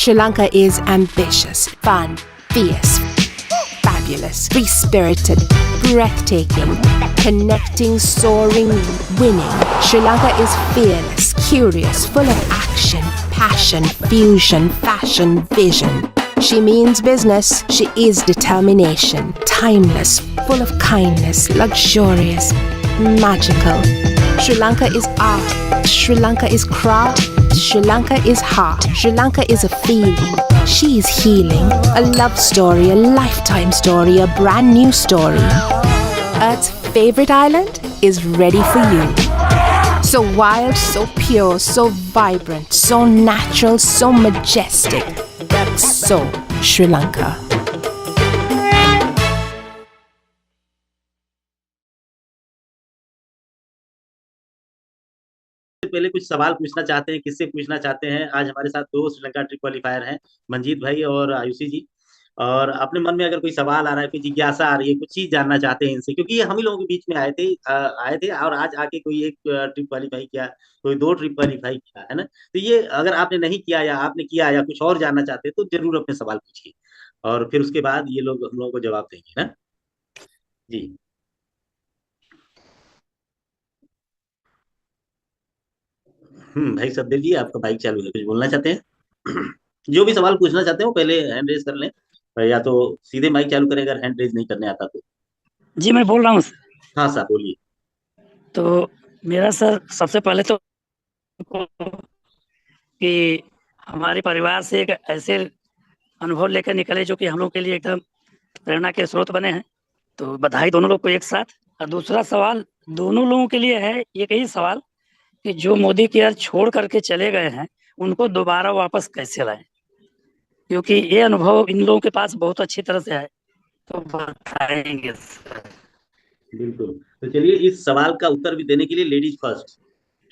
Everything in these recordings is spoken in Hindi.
Sri Lanka is ambitious, fun, fierce, fabulous, free-spirited, breathtaking, connecting, soaring, winning. Sri Lanka is fearless, curious, full of action, passion, fusion, fashion, vision. She means business. She is determination, timeless, full of kindness, luxurious, magical. Sri Lanka is art. Sri Lanka is craft. Sri Lanka is heart. Sri Lanka is a feeling. She is healing. A love story, a lifetime story, a brand new story. Earth's favorite island is ready for you. So wild, so pure, so vibrant, so natural, so majestic. So Sri Lanka. पहले कुछ सवाल पूछना चाहते हैं, किससे पूछना चाहते हैं? आज हमारे साथ दो श्रीलंका ट्रिप क्वालिफायर हैं, मंजीत भाई और आयुषी जी। और अपने मन में अगर कोई सवाल आ रहा है, कोई जिज्ञासा आ रही है, कुछ चीज जानना चाहते हैं इनसे, क्योंकि ये हम ही लोगों के बीच में आए थे और आज आके कोई एक ट्रिप क्वालिफाई किया, कोई दो ट्रिप क्वालिफाई किया, है ना। तो ये अगर आपने नहीं किया या आपने किया या कुछ और जानना चाहते हैं तो जरूर अपने सवाल पूछिए, और फिर उसके बाद ये लोग हम लोगों को जवाब देंगे ना जी। भाई सब्देव जी, आपका बाइक चालू है, कुछ बोलना चाहते हैं? जो भी सवाल पूछना चाहते हो पहले हैंड रेज कर लें, या तो सीधे माइक चालू करें अगर हैंड रेज नहीं करने आता तो। जी मैं बोल रहा हूँ सर। हाँ सर बोलिए। तो मेरा सर सबसे पहले तो कि हमारे परिवार से एक ऐसे अनुभव लेकर निकले जो कि हम लोग के लिए एकदम प्रेरणा के स्रोत बने हैं, तो बधाई दोनों लोग को एक साथ। और दूसरा सवाल दोनों लोगों के लिए है, एक ही सवाल कि जो मोदी केयर छोड़ करके चले गए हैं उनको दोबारा वापस कैसे लाएं, क्योंकि ये अनुभव इन लोगों के पास बहुत अच्छी तरह से है, तो बताएंगे सर। बिल्कुल, तो चलिए इस सवाल का उत्तर भी देने के लिए लेडीज फर्स्ट,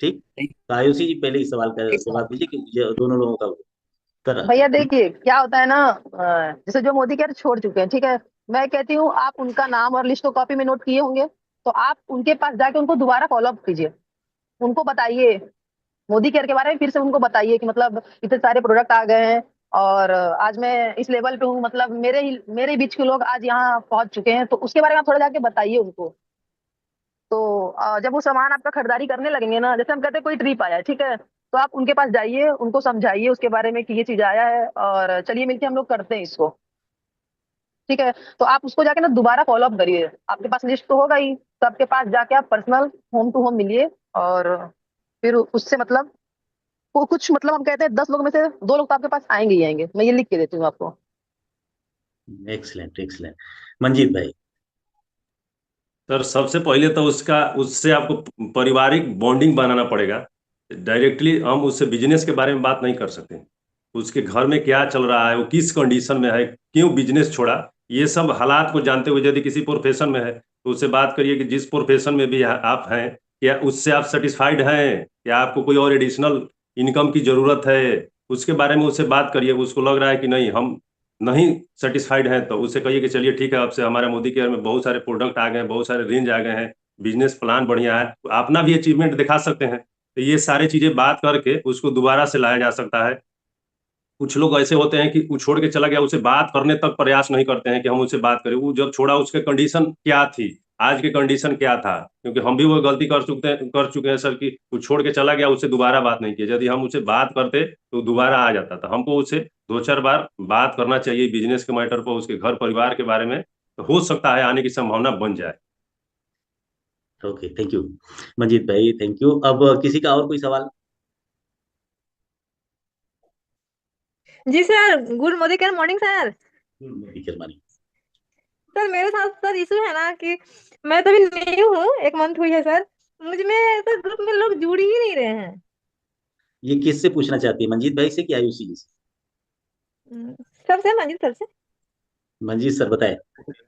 ठीक। तो आयुषी जी पहले इस सवाल का जवाब दीजिए कि ये दोनों लोगों का उत्तर। भैया देखिए क्या होता है ना, जैसे जो मोदी केयर छोड़ चुके हैं, ठीक है, मैं कहती हूँ आप उनका नाम और लिस्ट तो कॉपी में नोट किए होंगे, तो आप उनके पास जाके उनको दोबारा फॉलो अप कीजिए, उनको बताइए मोदी केयर के बारे में, फिर से उनको बताइए कि मतलब इतने सारे प्रोडक्ट आ गए हैं और आज मैं इस लेवल पे हूँ, मतलब मेरे बीच के लोग आज यहाँ पहुंच चुके हैं, तो उसके बारे में आप थोड़ा जाके बताइए उनको। तो जब वो सामान आपका खरीदारी करने लगेंगे ना, जैसे हम कहते हैं कोई ट्रिप आया है, ठीक है, तो आप उनके पास जाइए, उनको समझाइए उसके बारे में कि ये चीज आया है और चलिए मिलके हम लोग करते हैं इसको, ठीक है। तो आप उसको जाके ना दोबारा फॉलो अप करिए, आपके पास लिस्ट तो होगा ही, तो आपके पास जाके आप पर्सनल होम टू होम मिलिए और फिर उससे मतलब वो कुछ मतलब हम कहते हैं 10 लोग में से 2 लोग तो आपके पास आएंगे ही आएंगे, मैं ये लिख के देती हूँ आपको। Excellent excellent. मंजीत भाई। सर सबसे पहले तो उससे आपको पारिवारिक बॉन्डिंग बनाना पड़ेगा। डायरेक्टली हम उससे बिजनेस के बारे में बात नहीं कर सकते, उसके घर में क्या चल रहा है, वो किस कंडीशन में है, क्यों बिजनेस छोड़ा, ये सब हालात को जानते हुए यदि किसी प्रोफेशन में है तो उससे बात करिए कि जिस प्रोफेशन में भी आप हैं क्या उससे आप सेटिस्फाइड हैं, या आपको कोई और एडिशनल इनकम की जरूरत है, उसके बारे में उससे बात करिए। उसको लग रहा है कि नहीं हम नहीं सेटिस्फाइड हैं तो उससे कहिए कि चलिए ठीक है, आपसे हमारे मोदी केयर में बहुत सारे प्रोडक्ट आ गए हैं, बहुत सारे रेंज आ गए हैं, बिजनेस प्लान बढ़िया है, अपना भी अचीवमेंट दिखा सकते हैं। तो ये सारी चीजें बात करके उसको दोबारा से लाया जा सकता है। कुछ लोग ऐसे होते हैं कि वो छोड़ के चला गया, उसे बात करने तक प्रयास नहीं करते हैं कि हम उससे बात करें। वो जब छोड़ा उसके कंडीशन क्या थी, आज के कंडीशन क्या था, क्योंकि हम भी वो गलती कर चुके हैं सर, कि वो छोड़ के चला गया, उससे दोबारा बात नहीं की। यदि हम उसे बात करते तो दोबारा आ जाता था। हमको उससे 2-4 बार बात करना चाहिए बिजनेस के मैटर पर, उसके घर परिवार के बारे में, तो हो सकता है आने की संभावना बन जाए। ओके थैंक यू मंजीत भाई, थैंक यू। अब किसी का और कोई सवाल? जी सर, गुड मोदी केयर मॉर्निंग सर। मॉर्निंग सर मेरे साथ सर इशू है ना कि मैं तो अभी न्यू हूँ, 1 मंथ हुई है सर, मुझ में सर ग्रुप में लोग जुड़ ही नहीं रहे हैं। ये किससे पूछना चाहती है, मंजीत भाई से कि आयुषी जी से? सबसे मंजिल सर से। मंजीत सर बताए।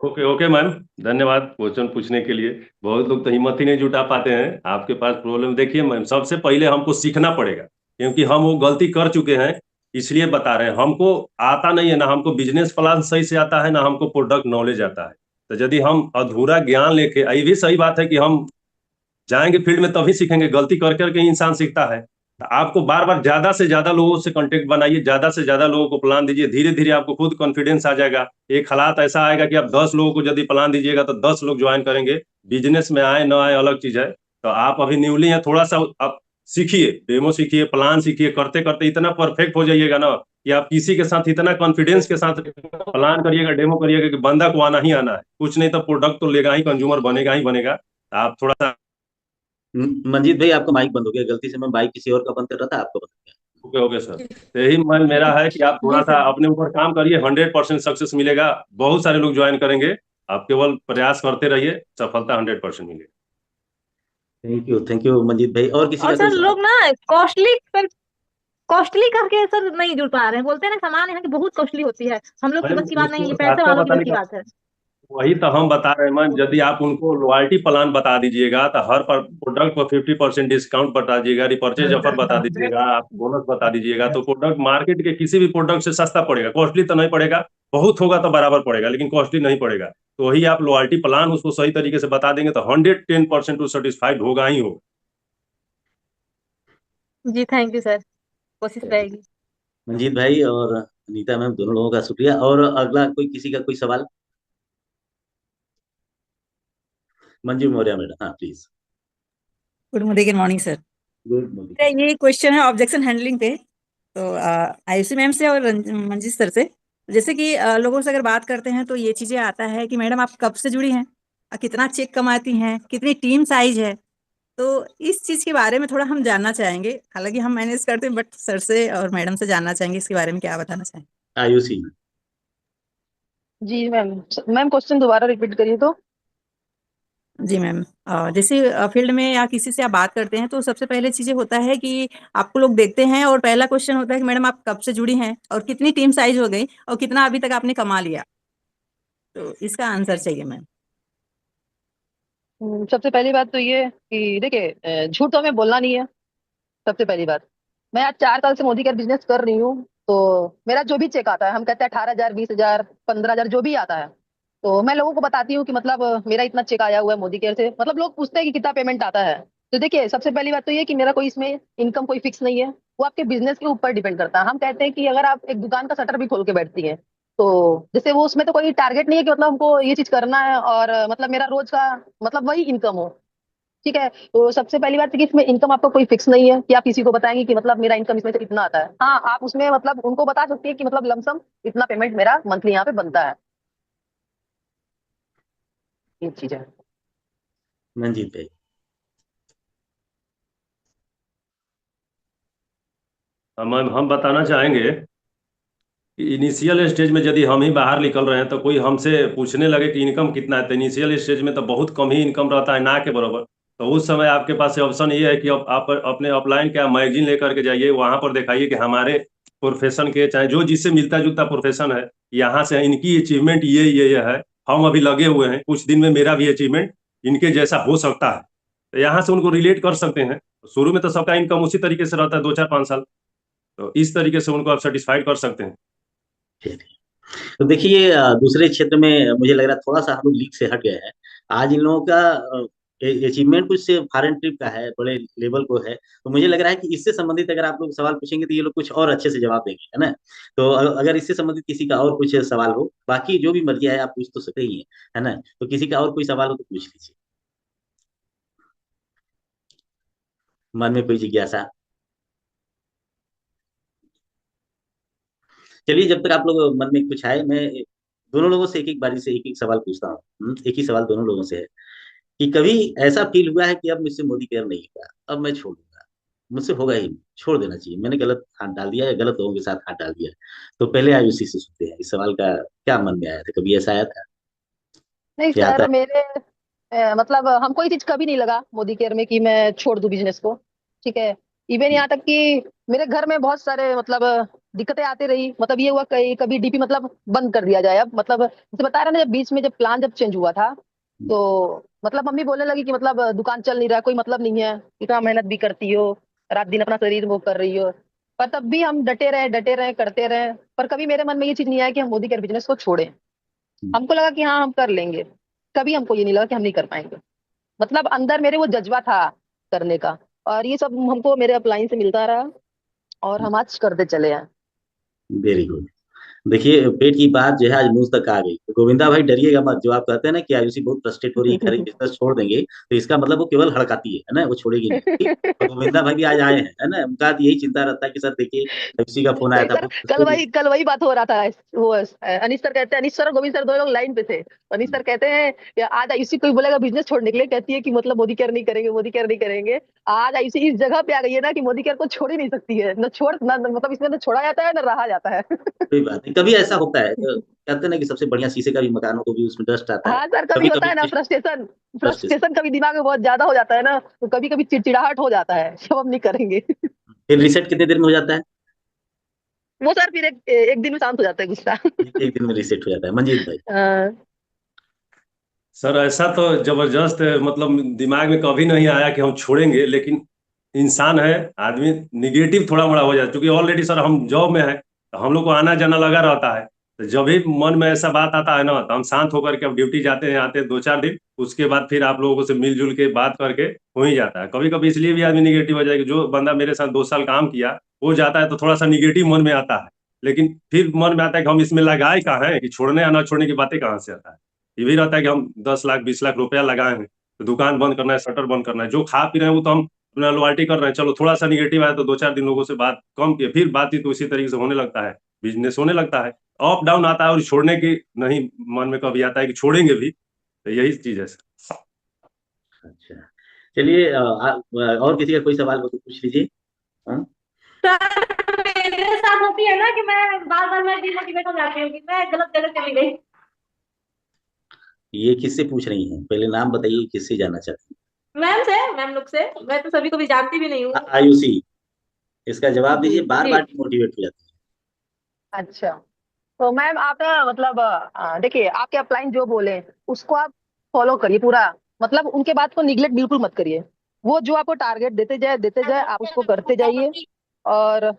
ओके ओके मैम, धन्यवाद क्वेश्चन पूछने के लिए। बहुत लोग तो हिम्मत ही नहीं जुटा पाते हैं, आपके पास प्रॉब्लम। देखिए मैम, सबसे पहले हमको सीखना पड़ेगा, क्योंकि हम वो गलती कर चुके हैं, इसलिए बता रहे हैं। हमको आता नहीं है, ना हमको बिजनेस प्लान सही से आता है, ना हमको प्रोडक्ट नॉलेज आता है। तो यदि हम अधूरा ज्ञान लेके, ये भी सही बात है कि हम जाएंगे फील्ड में तभी सीखेंगे, गलती कर करके इंसान सीखता है। आपको बार बार ज्यादा से ज्यादा लोगों से कांटेक्ट बनाइए, ज्यादा से ज्यादा लोगों को प्लान दीजिए, धीरे धीरे आपको खुद कॉन्फिडेंस आ जाएगा। एक हालात ऐसा आएगा कि आप 10 लोगों को यदि प्लान दीजिएगा तो 10 लोग ज्वाइन करेंगे। बिजनेस में आए ना आए अलग चीज है। तो आप अभी न्यूली हैं, थोड़ा सा आप सीखिए, डेमो सीखिए, प्लान सीखिए, करते करते इतना परफेक्ट हो जाइएगा ना कि आप किसी के साथ इतना कॉन्फिडेंस के साथ प्लान करिएगा, डेमो करिएगा कि बंदा को आना ही आना है, कुछ नहीं तो प्रोडक्ट तो लेगा ही, कंज्यूमर बनेगा ही बनेगा। आप थोड़ा सा मंजीत भाई आपका माइक बंद हो गया, गलती से मैं माइक किसी और का बंद कर रहा था, आपका बंद हो गया। ओके ओके सर, तो यही मन मेरा है कि आप थोड़ा जी सा सर। अपने ऊपर काम करिए, 100% सक्सेस मिलेगा। बहुत सारे लोग ज्वाइन करेंगे, आप केवल प्रयास करते रहिए, सफलता 100% मिलेगी। थैंक यू मंजीत भाई। और किसी और का कोई सर सवाल? लोग ना कॉस्टली करके सर नहीं जुड़ पा रहे हैं, बोलते हैं ना सामान यहाँ की बहुत कॉस्टली होती है, हम लोग की मैम बस की बात नहीं, उसको ये पैसे रास्ता वालों की बस बताने की का बात है। वही तो हम बता रहे हैं मैम, यदि आप उनको लॉयल्टी प्लान बता दीजिएगा तो हर पर प्रोडक्ट पर 50% डिस्काउंट बता दीजिएगा, रिपर्चेज ऑफर बता दीजिएगा, आप बोनस बता दीजिएगा, तो प्रोडक्ट मार्केट के किसी भी प्रोडक्ट से सस्ता पड़ेगा। कॉस्टली तो नहीं पड़ेगा, बहुत होगा तो बराबर पड़ेगा, लेकिन कॉस्टली नहीं पड़ेगा। तो वही आप लॉयल्टी प्लान उसको सही तरीके से बता देंगे तो 110% वो सेटिस्फाइड होगा ही होगा। जी थैंक यू सर, कोशिश चलिए, रहेगी। मंजीत भाई और अनीता मैम दोनों लोगों का शुक्रिया। और अगला कोई किसी का कोई सवाल? मंजू मौर्य मैडम, हाँ please. Good morning sir. Good मेरा मॉर्निंग। ये क्वेश्चन है ऑब्जेक्शन हैंडलिंग पे। तो आयुषी मैम से और मंजीत सर से, जैसे कि लोगों से अगर बात करते हैं तो ये चीजें आता है कि मैडम आप कब से जुड़ी हैं, कितना चेक कमाती हैं, कितनी टीम साइज है। तो इस चीज के बारे में थोड़ा हम जानना चाहेंगे, हालांकि हम मैनेज करते हैं, बट सर से और मैडम से जानना चाहेंगे इसके बारे में क्या बताना चाहेंगे। आयुषी। जी मैम। मैम क्वेश्चन दोबारा रिपीट करिए तो। जी मैम, जैसे फील्ड में या किसी से आप बात करते हैं तो सबसे पहले चीजें होता है कि आपको लोग देखते हैं और पहला क्वेश्चन होता है कि मैडम आप कब से जुड़ी हैं और कितनी टीम साइज हो गई और कितना अभी तक आपने कमा लिया। तो इसका आंसर चाहिए मैम। सबसे पहली बात तो ये कि देखिए, झूठ तो हमें बोलना नहीं है। सबसे पहली बात, मैं आज 4 साल से मोदी केयर बिजनेस कर रही हूँ। तो मेरा जो भी चेक आता है, हम कहते हैं 18,000, 20,000, 15,000, जो भी आता है, तो मैं लोगों को बताती हूँ कि मतलब मेरा इतना चेक आया हुआ है मोदी केयर से। मतलब लोग पूछते हैं कि कितना पेमेंट आता है। तो देखिए, सबसे पहली बात तो ये कि मेरा कोई इसमें इनकम कोई फिक्स नहीं है, वो आपके बिजनेस के ऊपर डिपेंड करता है। हम कहते हैं कि अगर आप एक दुकान का शटर भी खोल के बैठती हैं, तो जैसे वो उसमें तो कोई टारगेट नहीं है कि मतलब हमको ये चीज करना है और मतलब मेरा रोज का मतलब वही इनकम हो। ठीक है, तो सबसे पहली बात है कि इसमें इनकम आपका कोई फिक्स नहीं है कि आप किसी को बताएंगे कि मतलब मेरा इनकम इसमें से इतना आता है। हाँ, आप उसमें मतलब उनको बता सकती है कि मतलब लमसम इतना पेमेंट मेरा मंथली यहाँ पे बनता है। ये चीज है। मंजीत भाई। मैम हम बताना चाहेंगे कि इनिशियल स्टेज में यदि हम ही बाहर निकल रहे हैं तो कोई हमसे पूछने लगे कि इनकम कितना है, तो इनिशियल स्टेज में तो बहुत कम ही इनकम रहता है, ना के बराबर। तो उस समय आपके पास ऑप्शन ये है कि अब आप अपने अपलाइन क्या मैगजीन लेकर के जाइए, वहां पर दिखाइए कि हमारे प्रोफेशन के, चाहे जो जिससे मिलता जुलता प्रोफेशन है, यहाँ से इनकी अचीवमेंट ये है, हम अभी लगे हुए हैं, कुछ दिन में मेरा भी अचीवमेंट इनके जैसा हो सकता है। तो यहाँ से उनको रिलेट कर सकते हैं। शुरू में तो सबका इनकम उसी तरीके से रहता है, 2 4 5 साल। तो इस तरीके से उनको आप सेटिस्फाइड कर सकते हैं। चलिए, तो देखिए दूसरे क्षेत्र में मुझे लग रहा है थोड़ा सा हम लोग लीग से हट गए हैं। आज इन लोगों का अचीवमेंट कुछ फॉरेन ट्रिप का है, बड़े लेवल को है। तो मुझे लग रहा है कि इससे संबंधित अगर आप लोग सवाल पूछेंगे तो ये लोग कुछ और अच्छे से जवाब देंगे, है ना। तो अगर इससे संबंधित किसी का और कुछ सवाल हो, बाकी जो भी मर्जी है आप पूछ तो सकते ही है ना। तो किसी का और कोई सवाल हो तो पूछ लीजिए, मन में कोई जिज्ञासा। चलिए, जब तक आप लोग मन में कुछ आए, मैं दोनों लोगों से एक एक बारी से एक एक सवाल पूछता हूँ। एक ही सवाल दोनों लोगों से है कि कभी ऐसा फील हुआ है कि अब मुझसे मोदी केयर नहीं होगा, अब मैं छोड़ दूंगा, मुझसे होगा ही नहीं, छोड़ देना चाहिए, मैंने गलत हाथ डाल दिया है, गलत लोगों के साथ हाथ डाल दिया है। तो पहले आयुषी से सुनते हैं इस सवाल का क्या मन में आया था, कभी ऐसा आया था? नहीं या आता सर, मेरे मतलब हमको ये चीज कभी नहीं लगा मोदी केयर में कि मैं छोड़ दूं बिजनेस को। ठीक है। इवन यहाँ तक कि मेरे घर में बहुत सारे मतलब दिक्कतें आती रही। मतलब ये हुआ कहीं कभी डीपी मतलब बंद कर दिया जाए। अब मतलब जैसे बता रहे ना, जब बीच में जब प्लान जब चेंज हुआ था, तो मतलब मम्मी बोलने लगी कि मतलब दुकान चल नहीं रहा, कोई मतलब नहीं है, इतना मेहनत भी करती हो, रात दिन अपना शरीर वो कर रही हो। पर तब भी हम डटे रहे करते रहे। पर कभी मेरे मन में ये चीज नहीं आया कि हम मोदी केयर बिजनेस को छोड़ें। हमको लगा कि हाँ हम कर लेंगे। कभी हमको ये नहीं लगा कि हम नहीं कर पाएंगे। मतलब अंदर मेरे वो जज्बा था करने का। और ये सब हमको मेरे अपलाइन से मिलता रहा और हम आज करते चले हैं। Very good. देखिए पेट की बात जो है आज मुंह तक आ गई, तो गोविंदा भाई डरिएगा मत। जो आप कहते हैं ना कि आयुषी बहुत फ्रस्ट्रेट हो रही है, घर बिजनेस छोड़ देंगे, तो इसका मतलब वो केवल हड़काती है ना, वो छोड़ेगी नहीं, ठीक। तो गोविंदा भाई भी आज आए हैं, है ना, उनका यही चिंता रहता है कि सर देखिए आयुषी का फोन आया नहीं था, सर, बहुत फ्रस्ट्रेट है। कल वही बात हो रहा था। वो अनिश सर कहते हैं, अनिश सर और गोविंद सर दोनों लोग लाइन पे थे। तो अनिश सर कहते हैं या आज आयुषी कोई बोलेगा बिजनेस छोड़ने के लिए, कहती है कि मतलब मोदी केयर नहीं करेंगे, मोदी केयर नहीं करेंगे। आज आयुषी इस जगह पे आ गई है ना कि मोदी केयर को छोड़ ही नहीं सकती है, न छोड़ ना, मतलब इसमें न छोड़ा जाता है न रहा जाता है। कोई बात नहीं, कभी ऐसा होता है, कहते हैं ना कि सबसे बढ़िया शीशे का भी मकान हो तो भी उसमें डस्ट आता है। हाँ सर, कभी कभी होता कभी है ना फ्रस्ट्रेशन, फ्रस्ट्रेशन, फ्रस्ट्रेशन कभी दिमाग में बहुत ज्यादा हो जाता है ना, तो कभी कभी चिड़चिड़ाहट हो जाता है, सब हम नहीं करेंगे। फिर रिसेट कितने देर में हो जाता है? वो सर फिर एक दिन में शांत हो जाता है गुस्सा। एक दिन में रिसेट हो जाता है। मंजीत भाई? हाँ, सर ऐसा तो जबरदस्त मतलब दिमाग में कभी नहीं आया कि हम छोड़ेंगे, लेकिन इंसान है आदमी, निगेटिव थोड़ा मोड़ा हो जाता है, क्योंकि ऑलरेडी सर हम जॉब में है तो हम लोग को आना जाना लगा रहता है। तो जब भी मन में ऐसा बात आता है ना, तो हम शांत होकर के अब ड्यूटी जाते हैं, आते हैं 2-4 दिन, उसके बाद फिर आप लोगों से मिलजुल के बात करके हो ही जाता है। कभी कभी इसलिए भी आदमी निगेटिव हो जाएगा, जो बंदा मेरे साथ 2 साल काम किया वो जाता है तो थोड़ा सा निगेटिव मन में आता है, लेकिन फिर मन में आता है कि हम इसमें लगाए कहाँ हैं, कि छोड़ने या ना छोड़ने की बातें कहाँ से आता है। ये भी रहता है कि हम 10 लाख 20 लाख रुपया लगाए हैं, तो दुकान बंद करना है, शटर बंद करना है, जो खा पी रहे हैं वो तो हम अपना लॉयल्टी कर रहे हैं। चलो थोड़ा सा निगेटिव आया तो 2-4 दिन लोगों से बात कम किए, फिर बातचीत तो उसी तरीके से होने लगता है, बिजनेस होने लगता है। अप डाउन आता है और छोड़ने की नहीं मन में कभी आता है कि छोड़ेंगे भी, तो यही चीज है सर। अच्छा, चलिए और किसी का कोई सवाल हो तो पूछ लीजिए। हाँ? सर मेरे साथ होती है ना कि मैं बार बार मैं डिमोटिवेट हो जाती हूँ कि मैं गलत जगह चली गई। ये किससे पूछ रही हैं, पहले नाम बताइए, किससे जानना चाहती मैम से, मैम लोग से। मैं तो सभी को भी जानती भी नहीं हूँ। हैं? आयुषी, इसका जवाब जी दीजिए, बार जी। बार डिमोटिवेट हो जाती अच्छा। तो मैम आप ना मतलब देखिए, आपके अपलाइन जो बोले उसको आप फॉलो करिए पूरा, मतलब उनके बात को निगलेक्ट बिल्कुल मत करिए। वो जो आपको टारगेट देते जाए आप उसको करते जाइए। और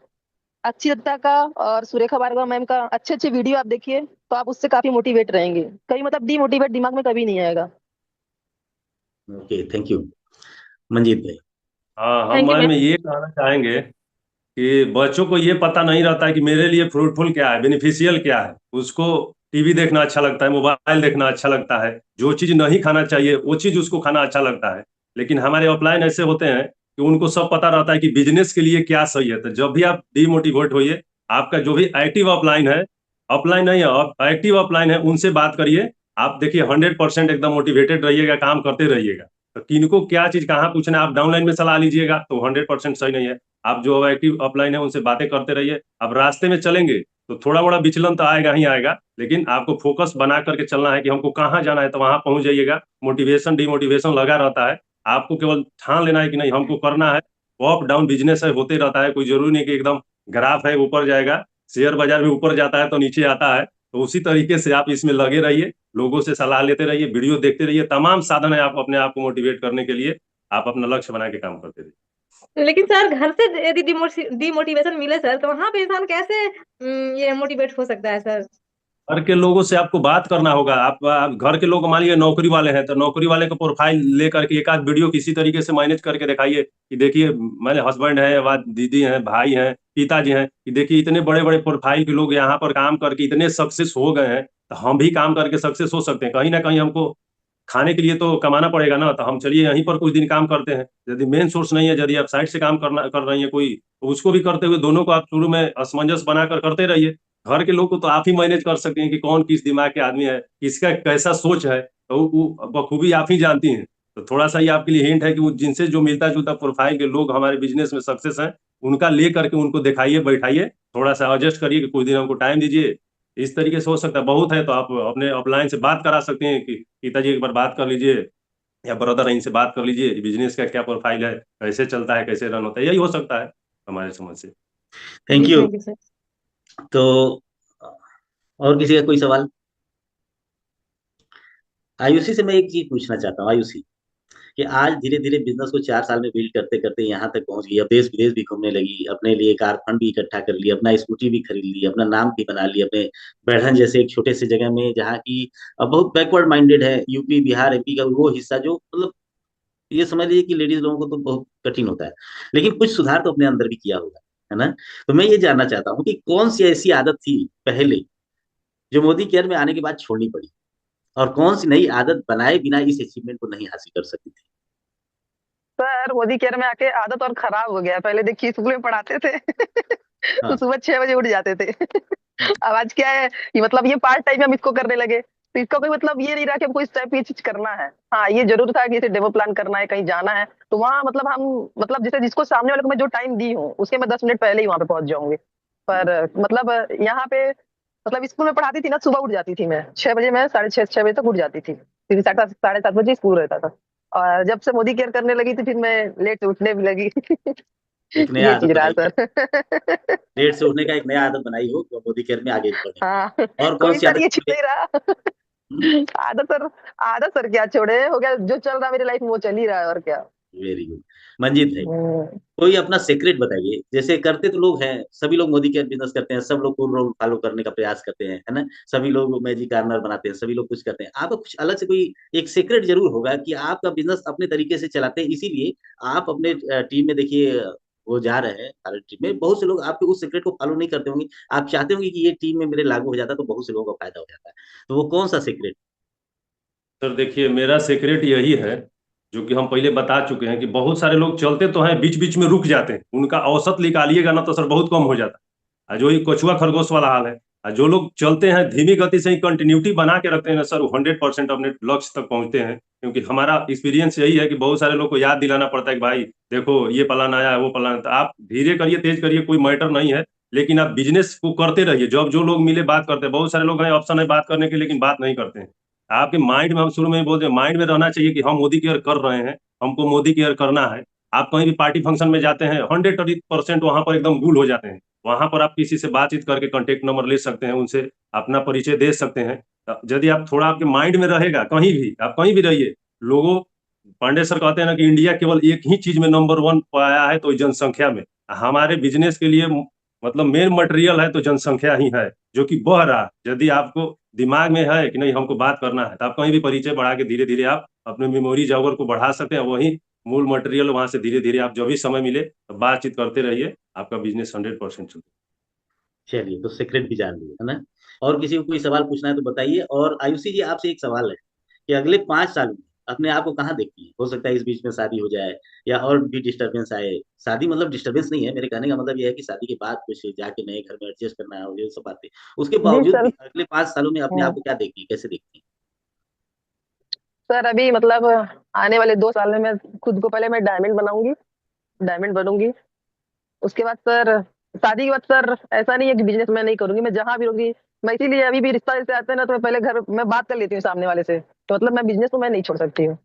अक्षिता का और सुरेखा भार्गव मैम का अच्छे अच्छे वीडियो आप देखिए, तो आप उससे काफी मोटिवेट रहेंगे। कभी मतलब डिमोटिवेट दिमाग में कभी नहीं आएगा। हैं। Okay, thank you. मंजीत भाई? हाँ, हम थैंक यू मैम मैम। ये कहना चाहेंगे कि बच्चों को ये पता नहीं रहता है कि मेरे लिए फ्रूटफुल क्या है, बेनिफिशियल क्या है। उसको टीवी देखना अच्छा लगता है, मोबाइल देखना अच्छा लगता है, जो चीज नहीं खाना चाहिए वो चीज उसको खाना अच्छा लगता है। लेकिन हमारे ऑफलाइन ऐसे होते हैं कि उनको सब पता रहता है कि बिजनेस के लिए क्या सही है। तो जब भी आप डीमोटिवेट होइए, आपका जो भी एक्टिव ऑफलाइन है, ऑफलाइन नहीं है एक्टिव ऑफलाइन है, उनसे बात करिए। आप देखिए 100% एकदम मोटिवेटेड रहिएगा, काम करते रहिएगा। तो किनको क्या चीज कहाँ पूछना है, आप डाउनलाइन में सलाह लीजिएगा तो 100% सही नहीं है। आप जो एक्टिव अपलाइन है उनसे बातें करते रहिए। अब रास्ते में चलेंगे तो थोड़ा बड़ा विचलन तो आएगा ही आएगा, लेकिन आपको फोकस बना करके चलना है कि हमको कहाँ जाना है, तो वहां पहुंच जाइएगा। मोटिवेशन डिमोटिवेशन लगा रहता है, आपको केवल ठान लेना है कि नहीं हमको करना है। अप डाउन बिजनेस है, होते रहता है, कोई जरूरी नहीं कि एकदम ग्राफ है ऊपर जाएगा। शेयर बाजार में ऊपर जाता है तो नीचे आता है, तो उसी तरीके से आप इसमें लगे रहिए, लोगों से सलाह लेते रहिए, वीडियो देखते रहिए, तमाम साधन है आप अपने आप को मोटिवेट करने के लिए। आप अपना लक्ष्य बना के काम करते रहिए। लेकिन सर घर से यदि डिमोटिवेशन मिले सर, तो वहां पे इंसान कैसे ये मोटिवेट हो सकता है सर? घर के लोगों से आपको बात करना होगा। आप घर के लोग मान लीजिए नौकरी वाले हैं, तो नौकरी वाले का प्रोफाइल लेकर के एक आध वीडियो किसी तरीके से मैनेज करके दिखाइए कि देखिए मेरे हस्बैंड है, वा दीदी हैं, भाई हैं, पिताजी हैं, कि देखिए इतने बड़े बड़े प्रोफाइल के लोग यहाँ पर काम करके इतने सक्सेस हो गए हैं, तो हम भी काम करके सक्सेस हो सकते हैं। कहीं ना कहीं हमको खाने के लिए तो कमाना पड़ेगा ना, तो हम चलिए यहीं पर कुछ दिन काम करते हैं। यदि मेन सोर्स नहीं है, यदि आप साइड से काम कर रही है कोई, तो उसको भी करते हुए दोनों को आप शुरू में असमंजस बनाकर करते रहिए। घर के लोग को तो आप ही मैनेज कर सकते हैं कि कौन किस दिमाग के आदमी है, किसका कैसा सोच है, तो वो बखूबी आप ही जानती हैं। तो थोड़ा सा ये आपके लिए हिंट है कि वो जिनसे जो मिलता जुलता प्रोफाइल के लोग हमारे बिजनेस में सक्सेस हैं, उनका ले करके उनको दिखाइए, बैठाइए, थोड़ा सा एडजस्ट करिए कि कुछ दिन हमको टाइम दीजिए। इस तरीके से हो सकता है। बहुत है तो आप अपने अपलाइन से बात करा सकते हैं कि पिताजी एक बार बात कर लीजिए, या ब्रदर इनसे बात कर लीजिए, बिजनेस का क्या प्रोफाइल है, कैसे चलता है, कैसे रन होता है, यही हो सकता है हमारे समझ से। Thank ji you. Thank you sir. तो और किसी का कोई सवाल? आयुषी से मैं एक चीज पूछना चाहता हूँ, आयुषी, कि आज धीरे धीरे बिजनेस को 4 साल में बिल्ड करते करते यहाँ तक पहुंच गई, अब देश विदेश भी घूमने लगी, अपने लिए कार फंड भी इकट्ठा कर लिया, अपना स्कूटी भी खरीद ली, अपना नाम भी बना लिया, अपने बैढ़न जैसे एक छोटे से जगह में, जहाँ की अब बहुत बैकवर्ड माइंडेड है, यूपी बिहार एमपी का वो हिस्सा जो मतलब ये समझ लीजिए कि लेडीज लोगों को तो बहुत कठिन होता है, लेकिन कुछ सुधार तो अपने अंदर भी किया होगा, है ना। तो मैं ये जानना चाहता हूँ कि कौन सी ऐसी आदत थी पहले जो मोदी केयर में आने के बाद छोड़नी पड़ी, और कौन सी नई आदत बनाए बिना इस अचीवमेंट को नहीं हासिल कर सकती थी। सर मोदी केयर में आके आदत और खराब हो गया। पहले देखिए स्कूल में पढ़ाते थे तो हाँ। सुबह 6 बजे उठ जाते थे अब आज क्या है कि मतलब ये पार्ट टाइम हम इसको करने लगे, तो इसका कोई मतलब ये नहीं रहा कि हमको इस टाइप की चीज करना है। हाँ ये जरूर था कि इसे डेमो प्लान करना है, कहीं जाना है तो वहाँ मतलब हम मतलब जैसे जिसको सामने वाले को मैं जो टाइम दी हूँ उसके मैं 10 मिनट पहले ही वहाँ पे पहुंच जाऊंगी। पर मतलब यहाँ पे मतलब स्कूल में पढ़ाती थी ना, सुबह उठ जाती थी मैं 6 बजे, मैं 6:30 6 बजे तक उठ जाती थी, क्योंकि 7:30 बजे स्कूल रहता था। और जब से मोदी केयर करने लगी थी फिर मैं लेट से उठने भी लगी एक नया ये आदत चीज रहा बनाई है, सर लेट से उठने का एक नया आदत बनाई हो तो मोदी केयर में आगे बढ़े। हाँ और कौन कोई सी सर आदत ये छूट चीज गई? नहीं रहा हम्म। आदत सर क्या छोड़े, हो गया जो चल रहा है मेरी लाइफ में वो चल ही रहा है और क्या। Very good. मंजीत भाई, हम्म, कोई अपना सीक्रेट बताइए। जैसे करते तो लोग हैं, सभी लोग मोदी केयर बिजनेस करते हैं, सब लोग को रोल फॉलो करने का प्रयास करते हैं, है ना। सभी लोग मैजिक कार्नर बनाते हैं, सभी लोग कुछ करते हैं। आपका कुछ अलग से कोई एक सीक्रेट जरूर होगा कि आपका बिजनेस अपने तरीके से चलाते हैं, इसीलिए आप अपने टीम में देखिए वो जा रहे हैं, हमारे टीम में बहुत से लोग आपके उस सीक्रेट को फॉलो नहीं करते होंगे। आप चाहते होंगे कि ये टीम में मेरे लागू हो जाता तो बहुत से लोगों का फायदा हो जाता है, तो वो कौन सा सीक्रेट? सर देखिए, मेरा सीक्रेट यही है, जो कि हम पहले बता चुके हैं, कि बहुत सारे लोग चलते तो हैं, बीच बीच में रुक जाते हैं, उनका औसत निकालिएगा ना तो सर बहुत कम हो जाता है। जो ये कछुआ खरगोश वाला हाल है। जो लोग चलते हैं धीमी गति से ही कंटिन्यूटी बना के रखते हैं ना सर, 100% अपने लक्ष्य तक पहुंचते हैं। क्योंकि हमारा एक्सपीरियंस यही है कि बहुत सारे लोग को याद दिलाना पड़ता है कि भाई देखो ये प्लान आया है, वो प्लान। तो आप धीरे करिए, तेज करिए, कोई मैटर नहीं है, लेकिन आप बिजनेस को करते रहिए। जब जो लोग मिले बात करते हैं, बहुत सारे लोग हैं ऑप्शन है बात करने के, लेकिन बात नहीं करते हैं। आपके माइंड में, हम शुरू में ही बोलते हैं, माइंड में रहना चाहिए कि हम मोदी केयर कर रहे हैं, हमको मोदी केयर करना है। आप कहीं भी पार्टी फंक्शन में जाते हैं, 100% वहां पर एकदम गुल हो जाते हैं। वहां पर आप किसी से बातचीत करके कांटेक्ट नंबर ले सकते हैं, उनसे अपना परिचय दे सकते हैं। यदि आप थोड़ा आपके माइंड में रहेगा, कहीं भी आप कहीं भी रहिए, लोगों, पांडे सर कहते हैं ना कि इंडिया केवल एक ही चीज में नंबर 1 पाया है, तो जनसंख्या में। हमारे बिजनेस के लिए मतलब मेन मटेरियल है तो जनसंख्या ही है, जो कि बढ़ रहा है। यदि आपको दिमाग में है कि नहीं हमको बात करना है, तो आप कहीं भी परिचय बढ़ा के धीरे धीरे आप अपने मेमोरी जॉगर को बढ़ा सकते हैं। वही मूल मटेरियल, वहां से धीरे धीरे आप जब भी समय मिले तो बातचीत करते रहिए, आपका बिजनेस 100% चलता चलिए, तो सीक्रेट भी जान लिया, है ना। और किसी को कोई सवाल पूछना है तो बताइए। और आयुषी जी, आपसे एक सवाल है कि अगले 5 साल में अपने आप को कहाँ देखती है? हो सकता है इस बीच में शादी हो जाए या और भी डिस्टरबेंस आए। शादी मतलब डिस्टरबेंस नहीं है, मेरे कहने का मतलब यह है कि शादी के बाद कुछ जाके नए घर में एडजस्ट करना है और ये सब बातें। उसके जी बावजूद सर। भी अगले 5 सालों में अपने आप हम्म, को क्या देखती है, कैसे देखती सर अभी मतलब आने वाले 2 साल में मैं खुद को पहले मैं डायमंड बनाऊंगी, डायमंड बनूंगी। उसके बाद सर शादी के बाद सर ऐसा नहीं है कि बिजनेस मैं नहीं करूंगी, मैं जहां भी रहूंगी। मैं इसीलिए अभी भी रिश्ता जैसे आता है ना तो मैं पहले घर मैं बात कर लेती हूँ सामने वाले से, तो मतलब मैं बिजनेस को मैं नहीं छोड़ सकती हूँ।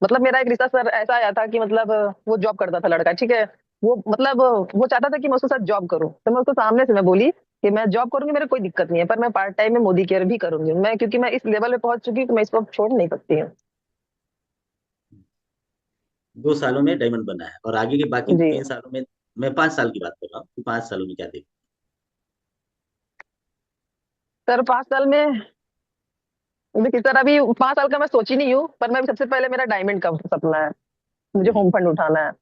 मतलब मेरा एक रिश्ता सर ऐसा आया था कि मतलब वो जॉब करता था लड़का, ठीक है। वो मतलब वो चाहता था कि मैं उसके साथ जॉब करूँ, तो मैं उसको सामने से मैं बोली कि मैं जॉब करूंगी, मेरे कोई दिक्कत नहीं है, पर मैं पार्ट टाइम में मोदी केयर भी करूंगी मैं, क्योंकि मैं इस लेवल पे पहुंच चुकी हूँ कि मैं इसको अब छोड़ नहीं सकती हूँ। है? 2 सालों में डायमंड बना है, और आगे के बाकी जी 3 सालों में, मैं 5 साल की बात कर रहा हूँ कि 5 सालों में क्या देखती सर 5 साल में देखिए सर अभी 5 साल का मैं सोची नहीं हूँ, पर मैं सबसे पहले मेरा डायमंड का सपना है, मुझे हैं? होम फंड उठाना है।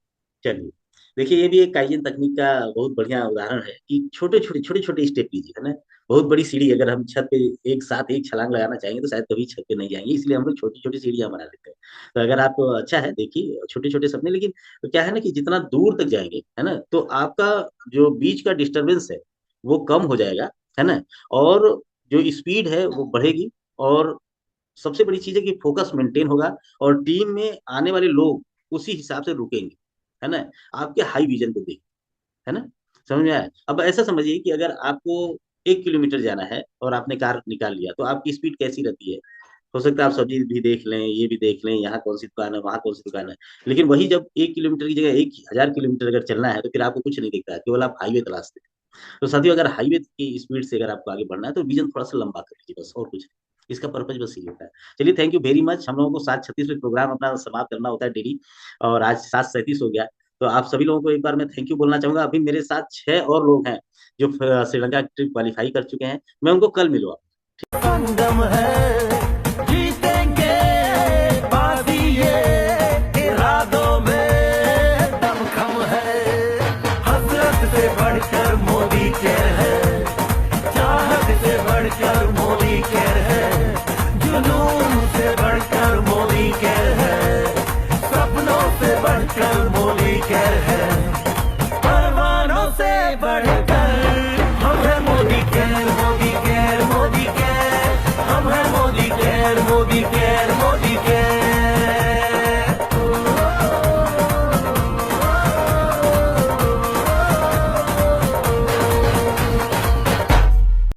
चलिए, देखिए ये भी एक काइजन तकनीक का बहुत बढ़िया उदाहरण है कि छोटे छोटे स्टेप लीजिए, है ना। बहुत बड़ी सीढ़ी अगर हम छत पे एक साथ एक छलांग लगाना चाहेंगे तो शायद कभी छत पे नहीं जाएंगे, इसलिए हम लोग छोटी छोटी सीढ़ियां बना लेते हैं। तो अगर आप, अच्छा है, देखिए छोटे छोटे सपने, लेकिन तो क्या है ना कि जितना दूर तक जाएंगे, है ना, तो आपका जो बीच का डिस्टरबेंस है वो कम हो जाएगा, है ना। और जो स्पीड है वो बढ़ेगी। और सबसे बड़ी चीज है कि फोकस मेंटेन होगा, और टीम में आने वाले लोग उसी हिसाब से रुकेंगे, है ना। आपके हाई विजन को देख, है ना। समझ में आया? अब ऐसा समझिए कि अगर आपको 1 किलोमीटर जाना है और आपने कार निकाल लिया, तो आपकी स्पीड कैसी रहती है? हो सकता है आप सब्जी भी देख लें, ये भी देख लें, यहाँ कौन सी दुकान है, वहाँ कौन सी दुकान है। लेकिन वही जब 1 किलोमीटर की जगह 1000 किलोमीटर अगर चलना है, तो फिर आपको कुछ नहीं दिखता है, केवल आप हाईवे तलाशते हैं। तो साथियों, अगर हाईवे की स्पीड से अगर आपको आगे बढ़ना है तो विजन थोड़ा सा लंबा कर लीजिए, बस, और कुछ नहीं। इसका पर्पज बस ये होता है। चलिए, थैंक यू वेरी मच। हम लोगों को 7:36 में प्रोग्राम अपना समाप्त करना होता है डेली, और आज 7:37 हो गया। तो आप सभी लोगों को एक बार मैं थैंक यू बोलना चाहूंगा। अभी मेरे साथ 6 और लोग हैं जो श्रीलंका ट्रिप क्वालिफाई कर चुके हैं। मैं उनको कल मिलूंगा। संगम है